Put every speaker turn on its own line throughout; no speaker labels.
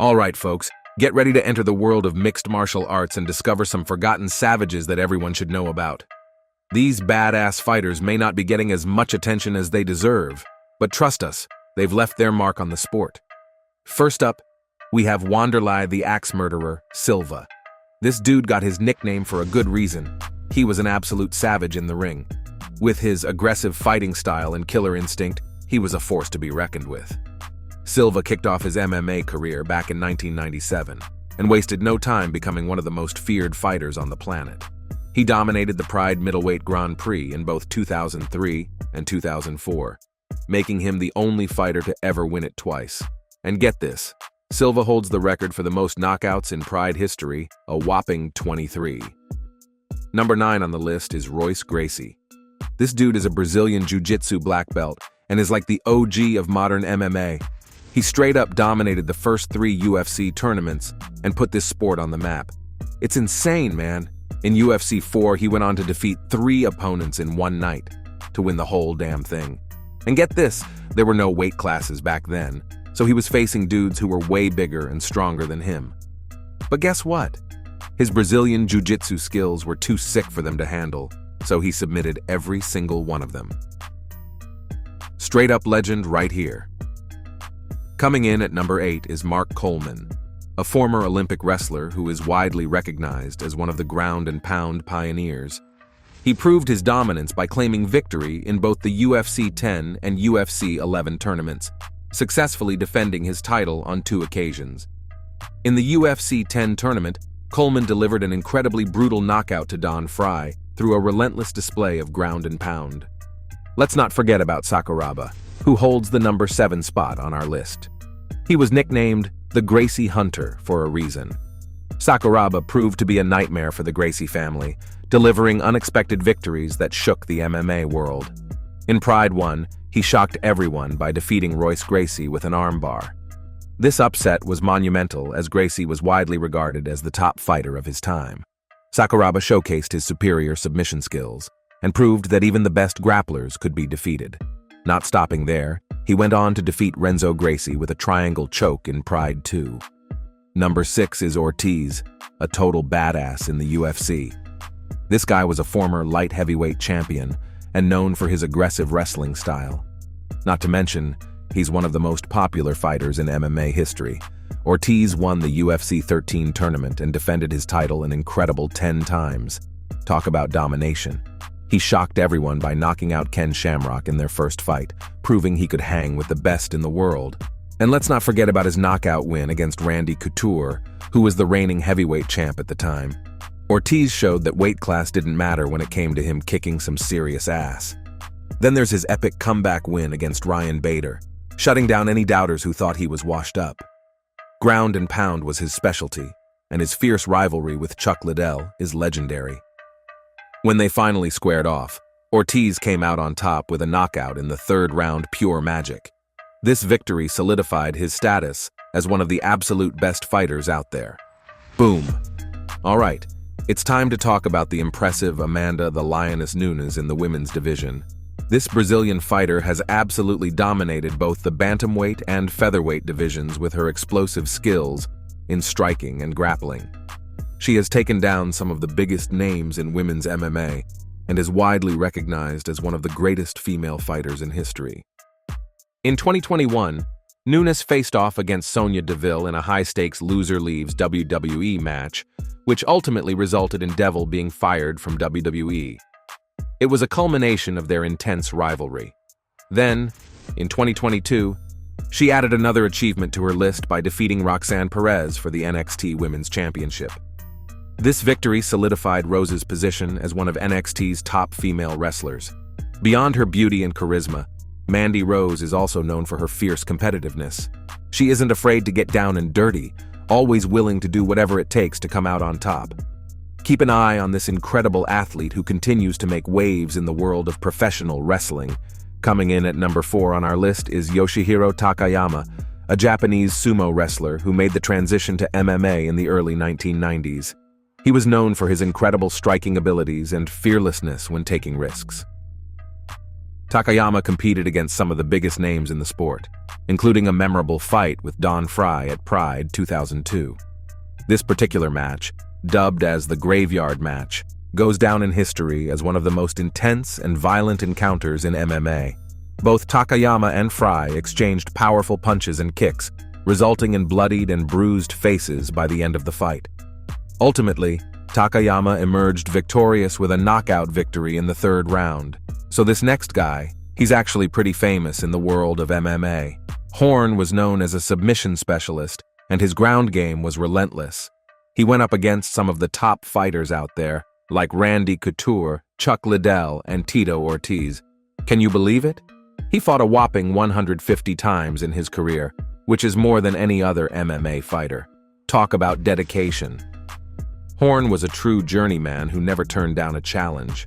All right, folks, get ready to enter the world of mixed martial arts and discover some forgotten savages that everyone should know about. These badass fighters may not be getting as much attention as they deserve, but trust us, they've left their mark on the sport. First up, we have Wanderlei the Axe Murderer Silva. This dude got his nickname for a good reason. He was an absolute savage in the ring. With his aggressive fighting style and killer instinct, he was a force to be reckoned with. Silva kicked off his MMA career back in 1997 and wasted no time becoming one of the most feared fighters on the planet. He dominated the Pride Middleweight Grand Prix in both 2003 and 2004, making him the only fighter to ever win it twice. And get this, Silva holds the record for the most knockouts in Pride history, a whopping 23. Number 9 on the list is Royce Gracie. This dude is a Brazilian jiu-jitsu black belt and is like the OG of modern MMA. He straight up dominated the first 3 UFC tournaments and put this sport on the map. It's insane, man. In UFC 4, he went on to defeat 3 opponents in one night to win the whole damn thing. And get this, there were no weight classes back then, so he was facing dudes who were way bigger and stronger than him. But guess what? His Brazilian jiu-jitsu skills were too sick for them to handle, so he submitted every single one of them. Straight up legend right here. Coming in at number 8 is Mark Coleman, a former Olympic wrestler who is widely recognized as one of the ground and pound pioneers. He proved his dominance by claiming victory in both the UFC 10 and UFC 11 tournaments, successfully defending his title on 2 occasions. In the UFC 10 tournament, Coleman delivered an incredibly brutal knockout to Don Fry through a relentless display of ground and pound. Let's not forget about Sakuraba, who holds the number 7 spot on our list. He was nicknamed the Gracie Hunter for a reason. Sakuraba proved to be a nightmare for the Gracie family, delivering unexpected victories that shook the MMA world. In Pride 1, he shocked everyone by defeating Royce Gracie with an armbar. This upset was monumental as Gracie was widely regarded as the top fighter of his time. Sakuraba showcased his superior submission skills and proved that even the best grapplers could be defeated. Not stopping there, he went on to defeat Renzo Gracie with a triangle choke in Pride 2. Number 6 is Ortiz, a total badass in the UFC. This guy was a former light heavyweight champion and known for his aggressive wrestling style. Not to mention, he's one of the most popular fighters in MMA history. Ortiz won the UFC 13 tournament and defended his title an incredible 10 times. Talk about domination. He shocked everyone by knocking out Ken Shamrock in their first fight, proving he could hang with the best in the world. And let's not forget about his knockout win against Randy Couture, who was the reigning heavyweight champ at the time. Ortiz showed that weight class didn't matter when it came to him kicking some serious ass. Then there's his epic comeback win against Ryan Bader, shutting down any doubters who thought he was washed up. Ground and pound was his specialty, and his fierce rivalry with Chuck Liddell is legendary. When they finally squared off, Ortiz came out on top with a knockout in the 3rd round pure magic. This victory solidified his status as one of the absolute best fighters out there. Boom. All right, it's time to talk about the impressive Amanda the Lioness Nunes in the women's division. This Brazilian fighter has absolutely dominated both the bantamweight and featherweight divisions with her explosive skills in striking and grappling. She has taken down some of the biggest names in women's MMA and is widely recognized as one of the greatest female fighters in history. In 2021, Nunes faced off against Sonya Deville in a high-stakes loser leaves WWE match, which ultimately resulted in Deville being fired from WWE. It was a culmination of their intense rivalry. Then, in 2022, she added another achievement to her list by defeating Roxanne Perez for the NXT Women's Championship. This victory solidified Rose's position as one of NXT's top female wrestlers. Beyond her beauty and charisma, Mandy Rose is also known for her fierce competitiveness. She isn't afraid to get down and dirty, always willing to do whatever it takes to come out on top. Keep an eye on this incredible athlete who continues to make waves in the world of professional wrestling. Coming in at number 4 on our list is Yoshihiro Takayama, a Japanese sumo wrestler who made the transition to MMA in the early 1990s. He was known for his incredible striking abilities and fearlessness when taking risks. Takayama competed against some of the biggest names in the sport, including a memorable fight with Don Frye at Pride 2002. This particular match, dubbed as the Graveyard Match, goes down in history as one of the most intense and violent encounters in MMA. Both Takayama and Frye exchanged powerful punches and kicks, resulting in bloodied and bruised faces by the end of the fight. Ultimately, Takayama emerged victorious with a knockout victory in the third round. So this next guy, he's actually pretty famous in the world of MMA. Horn was known as a submission specialist, and his ground game was relentless. He went up against some of the top fighters out there, like Randy Couture, Chuck Liddell, and Tito Ortiz. Can you believe it? He fought a whopping 150 times in his career, which is more than any other MMA fighter. Talk about dedication. Horn was a true journeyman who never turned down a challenge.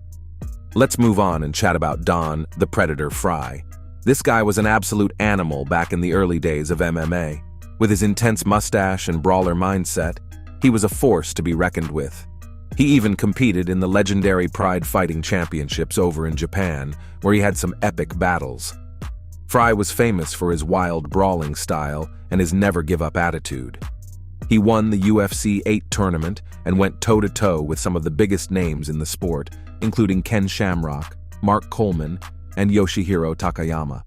Let's move on and chat about Don, the Predator Frye. This guy was an absolute animal back in the early days of MMA. With his intense mustache and brawler mindset, he was a force to be reckoned with. He even competed in the legendary Pride Fighting Championships over in Japan, where he had some epic battles. Frye was famous for his wild brawling style and his never-give-up attitude. He won the UFC 8 tournament and went toe-to-toe with some of the biggest names in the sport, including Ken Shamrock, Mark Coleman, and Yoshihiro Takayama.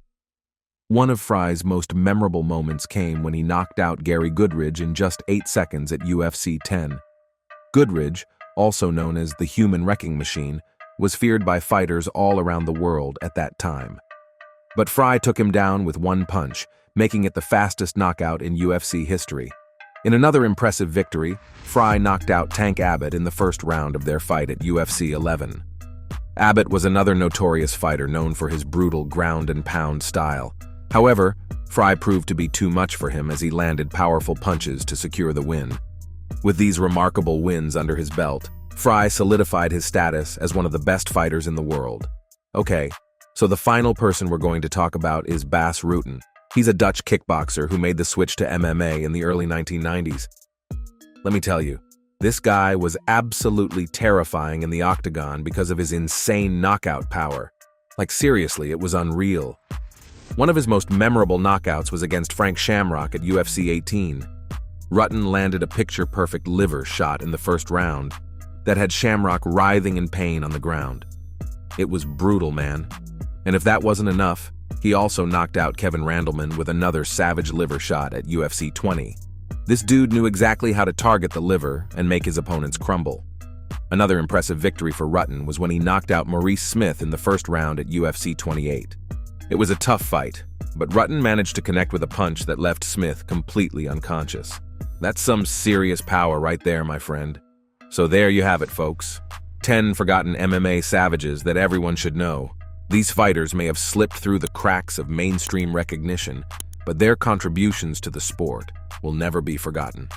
One of Frye's most memorable moments came when he knocked out Gary Goodridge in just 8 seconds at UFC 10. Goodridge, also known as the Human Wrecking Machine, was feared by fighters all around the world at that time. But Frye took him down with one punch, making it the fastest knockout in UFC history. In another impressive victory, Frye knocked out Tank Abbott in the first round of their fight at UFC 11. Abbott was another notorious fighter known for his brutal ground-and-pound style. However, Frye proved to be too much for him as he landed powerful punches to secure the win. With these remarkable wins under his belt, Frye solidified his status as one of the best fighters in the world. Okay, so the final person we're going to talk about is Bas Rutten. He's a Dutch kickboxer who made the switch to MMA in the early 1990s. Let me tell you, this guy was absolutely terrifying in the octagon because of his insane knockout power. Like seriously, it was unreal. One of his most memorable knockouts was against Frank Shamrock at UFC 18. Rutten landed a picture-perfect liver shot in the first round that had Shamrock writhing in pain on the ground. It was brutal, man. And if that wasn't enough, he also knocked out Kevin Randleman with another savage liver shot at UFC 20. This dude knew exactly how to target the liver and make his opponents crumble. Another impressive victory for Rutten was when he knocked out Maurice Smith in the first round at UFC 28. It was a tough fight, but Rutten managed to connect with a punch that left Smith completely unconscious. That's some serious power right there, my friend. So there you have it, folks. 10 forgotten MMA savages that everyone should know. These fighters may have slipped through the cracks of mainstream recognition, but their contributions to the sport will never be forgotten.